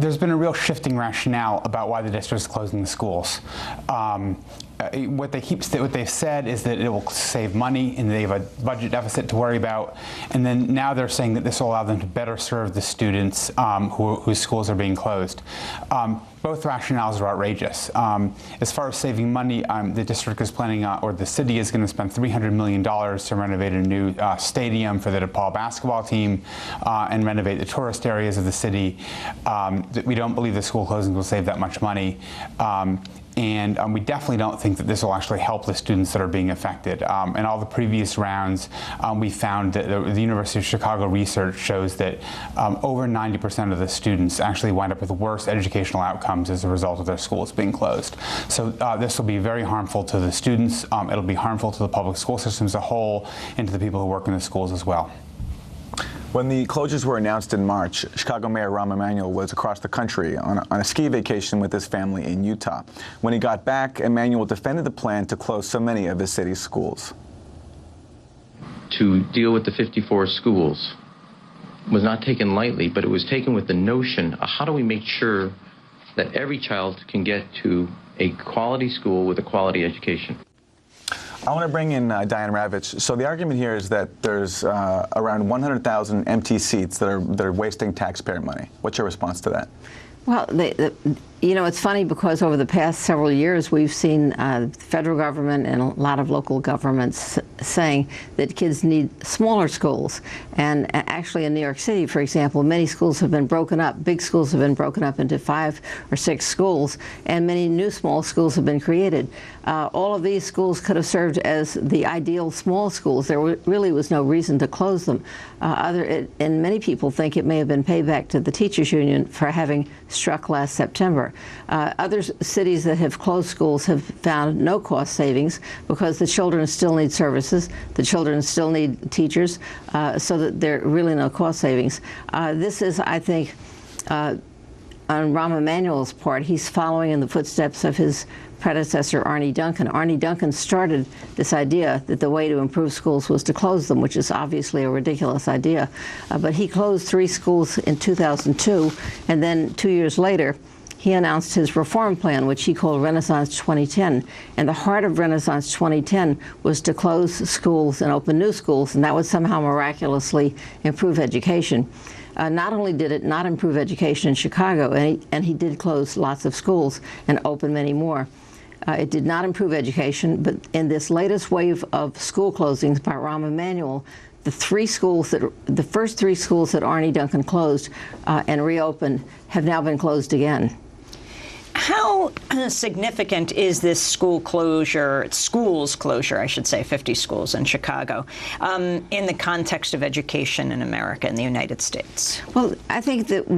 there's been a real shifting rationale about why the district is closing the schools. What they've said is that it will save money and they have a budget deficit to worry about. And then now they're saying that this will allow them to better serve the students whose schools are being closed. Both rationales are outrageous. As far as saving money, the district is planning, or the city is going to spend $300 million to renovate a new stadium for the DePaul basketball team and renovate the tourist areas of the city. We don't believe the school closings will save that much money. And we definitely don't think that this will actually help the students that are being affected. In all the previous rounds, we found that the University of Chicago research shows that over 90% of the students actually wind up with worse educational outcomes as a result of their schools being closed. So this will be very harmful to the students. It'll be harmful to the public school system as a whole and to the people who work in the schools as well. When the closures were announced in March, Chicago Mayor Rahm Emanuel was across the country on a ski vacation with his family in Utah. When he got back, Emanuel defended the plan to close so many of his city's schools. To deal with the 54 schools was not taken lightly, but it was taken with the notion of how do we make sure that every child can get to a quality school with a quality education. I want to bring in Diane Ravitch. So the argument here is that there's around 100,000 empty seats that are wasting taxpayer money. What's your response to that? Well, you know, it's funny because over the past several years we've seen the federal government and a lot of local governments saying that kids need smaller schools. And actually in New York City, for example, many schools have been broken up. Big schools have been broken up into 5 or 6 schools, and many new small schools have been created. All of these schools could have served as the ideal small schools. There really was no reason to close them. And many people think it may have been payback to the teachers union for having struck last September. Other cities that have closed schools have found no cost savings because the children still need services, the children still need teachers, so that there are really no cost savings. This is, I think, on Rahm Emanuel's part, he's following in the footsteps of his predecessor, Arne Duncan. Arne Duncan started this idea that the way to improve schools was to close them, which is obviously a ridiculous idea. But he closed 3 schools in 2002, and then 2 years later, he announced his reform plan, which he called Renaissance 2010. And the heart of Renaissance 2010 was to close schools and open new schools, and that would somehow miraculously improve education. Not only did it not improve education in Chicago, and he did close lots of schools and open many more. It did not improve education, but in this latest wave of school closings by Rahm Emanuel, the first 3 schools that Arne Duncan closed and reopened have now been closed again. How significant is this schools closure, I should say, 50 schools in Chicago, in the context of education in America, in the United States? Well, I think that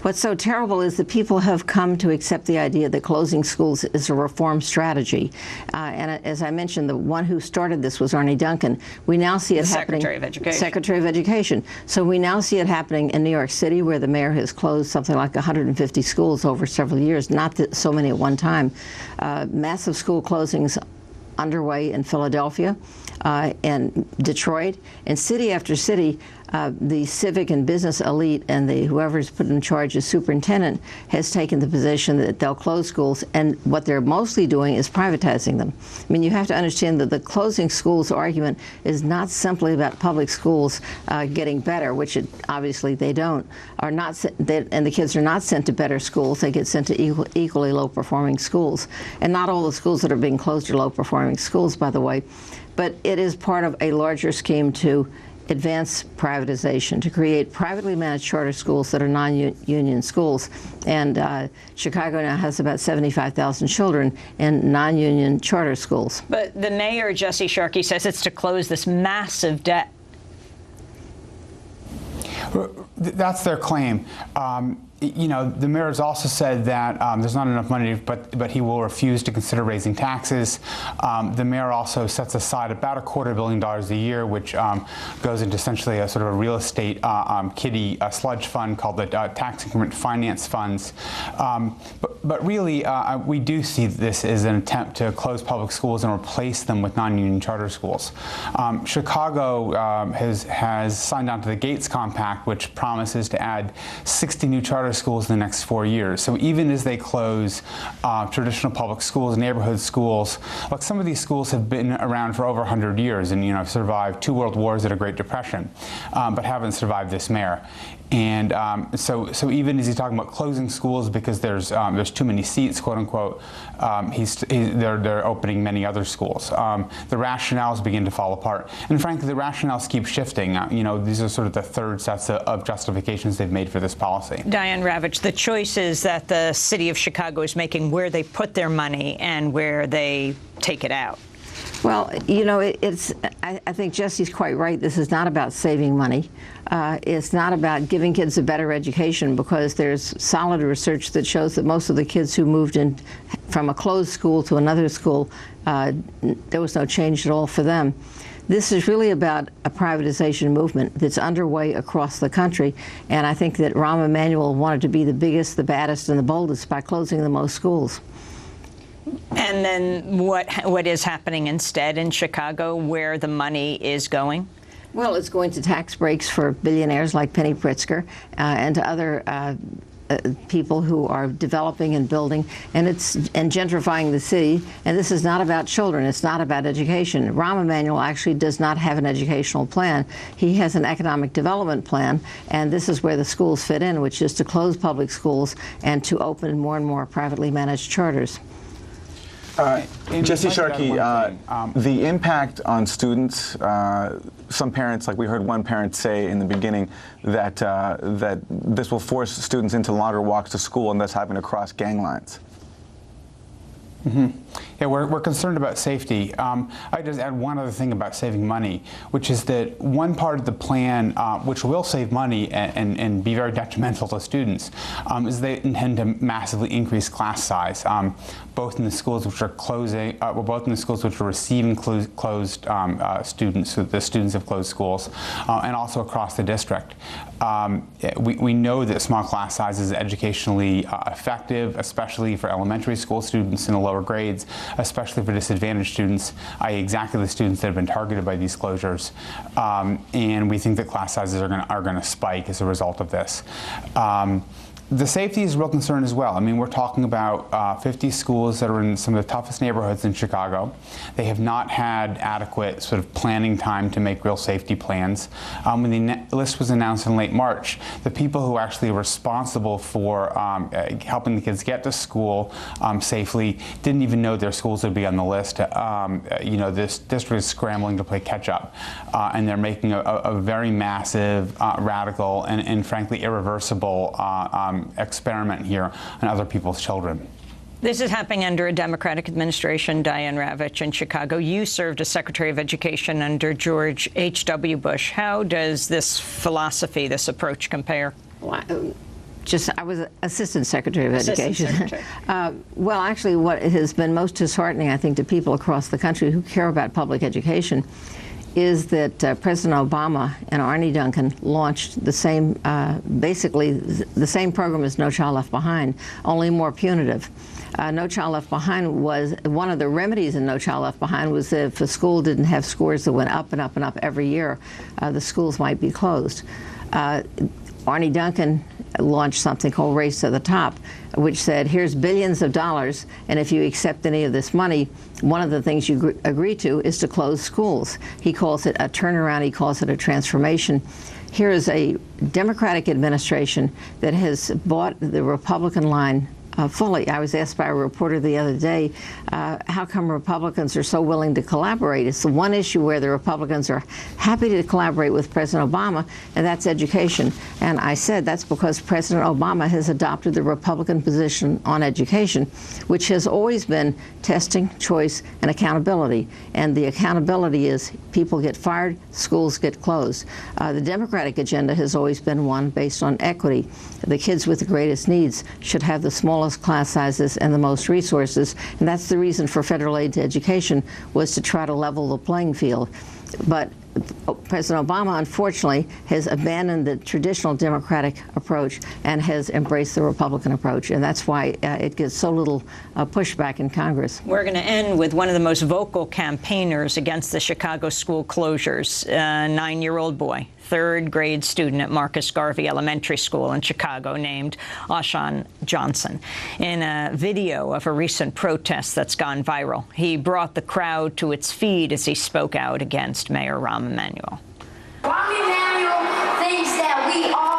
what's so terrible is that people have come to accept the idea that closing schools is a reform strategy. And as I mentioned, the one who started this was Arne Duncan. We now see it happening. Secretary of Education. Secretary of Education. So we now see it happening in New York City, where the mayor has closed something like 150 schools over several years, not that so many at one time. Massive school closings underway in Philadelphia and Detroit, and city after city. The civic and business elite and whoever's put in charge as superintendent has taken the position that they'll close schools, and what they're mostly doing is privatizing them. I mean, you have to understand that the closing schools argument is not simply about public schools getting better, which obviously they don't, and the kids are not sent to better schools. They get sent to equally low-performing schools. And not all the schools that are being closed are low-performing schools, by the way, but it is part of a larger scheme to advance privatization, to create privately managed charter schools that are non-union schools. And Chicago now has about 75,000 children in non-union charter schools. But the mayor, Jesse Sharkey, says it's to close this massive debt. That's their claim. You know, the mayor has also said that there's not enough money, but he will refuse to consider raising taxes. The mayor also sets aside about $250 million a year, which goes into essentially a sort of a real estate kiddie sludge fund called the Tax Increment Finance Funds. But really, we do see this as an attempt to close public schools and replace them with non-union charter schools. Chicago has signed on to the Gates Compact, which promises to add 60 new charter charter schools in the next 4 years. So even as they close traditional public schools, neighborhood schools, like some of these schools have been around for over 100 years and, have survived 2 world wars and a Great Depression, but haven't survived this mayor. And so even as he's talking about closing schools because there's too many seats, quote unquote, they're opening many other schools. The rationales begin to fall apart, and frankly, the rationales keep shifting. These are sort of the third sets of justifications they've made for this policy. Diane Ravitch, the choices that the city of Chicago is making, where they put their money and where they take it out. Well, I think Jesse's quite right. This is not about saving money. It's not about giving kids a better education, because there's solid research that shows that most of the kids who moved in from a closed school to another school, there was no change at all for them. This is really about a privatization movement that's underway across the country, and I think that Rahm Emanuel wanted to be the biggest, the baddest, and the boldest by closing the most schools. And then what is happening instead in Chicago, where the money is going? Well, it's going to tax breaks for billionaires like Penny Pritzker and to other people who are developing and building, and gentrifying the city. And this is not about children. It's not about education. Rahm Emanuel actually does not have an educational plan. He has an economic development plan, and this is where the schools fit in, which is to close public schools and to open more and more privately managed charters. Jesse Sharkey, the impact on students, some parents, like we heard one parent say in the beginning, that this will force students into longer walks to school and thus having to cross gang lines. Mm-hmm. Yeah, we're concerned about safety. I just add one other thing about saving money, which is that one part of the plan, which will save money and be very detrimental to students, is they intend to massively increase class size, both in the schools which are closing, both in the schools which are receiving closed students, so the students of closed schools, and also across the district. We know that small class size is educationally effective, especially for elementary school students in the lower grades, especially for disadvantaged students, i.e. exactly the students that have been targeted by these closures. And we think that class sizes are going to spike as a result of this. The safety is a real concern as well. I mean, we're talking about 50 schools that are in some of the toughest neighborhoods in Chicago. They have not had adequate sort of planning time to make real safety plans. When the list was announced in late March, the people who actually were responsible for helping the kids get to school safely didn't even know their schools would be on the list. This district is scrambling to play catch up, and they're making a very massive, radical, and frankly irreversible experiment here on other people's children. This is happening under a Democratic administration, Diane Ravitch, in Chicago. You served as Secretary of Education under George H.W. Bush. How does this philosophy, this approach compare? Well, I was Assistant Secretary of Education. Well, actually, what has been most disheartening, I think, to people across the country who care about public education is that President Obama and Arne Duncan launched the same, basically the same program as No Child Left Behind, only more punitive. No Child Left Behind was, one of the remedies in No Child Left Behind was that if a school didn't have scores that went up and up and up every year, the schools might be closed. Arne Duncan launched something called Race to the Top, which said, here's billions of dollars, and if you accept any of this money, one of the things you agree to is to close schools. He calls it a turnaround. He calls it a transformation. Here is a Democratic administration that has bought the Republican line fully. I was asked by a reporter the other day, how come Republicans are so willing to collaborate? It's the one issue where the Republicans are happy to collaborate with President Obama, and that's education. And I said that's because President Obama has adopted the Republican position on education, which has always been testing, choice, and accountability. And the accountability is people get fired, schools get closed. The Democratic agenda has always been one based on equity. The kids with the greatest needs should have the smallest class sizes and the most resources, and that's the reason for federal aid to education, was to try to level the playing field. But President Obama, unfortunately, has abandoned the traditional Democratic approach and has embraced the Republican approach, and that's why it gets so little pushback in Congress. We're going to end with one of the most vocal campaigners against the Chicago school closures, a 9-year-old boy, third-grade student at Marcus Garvey Elementary School in Chicago named Oshawn Johnson. In a video of a recent protest that's gone viral, he brought the crowd to its feet as he spoke out against Mayor Rahm Emanuel. Rahm Emanuel thinks that we are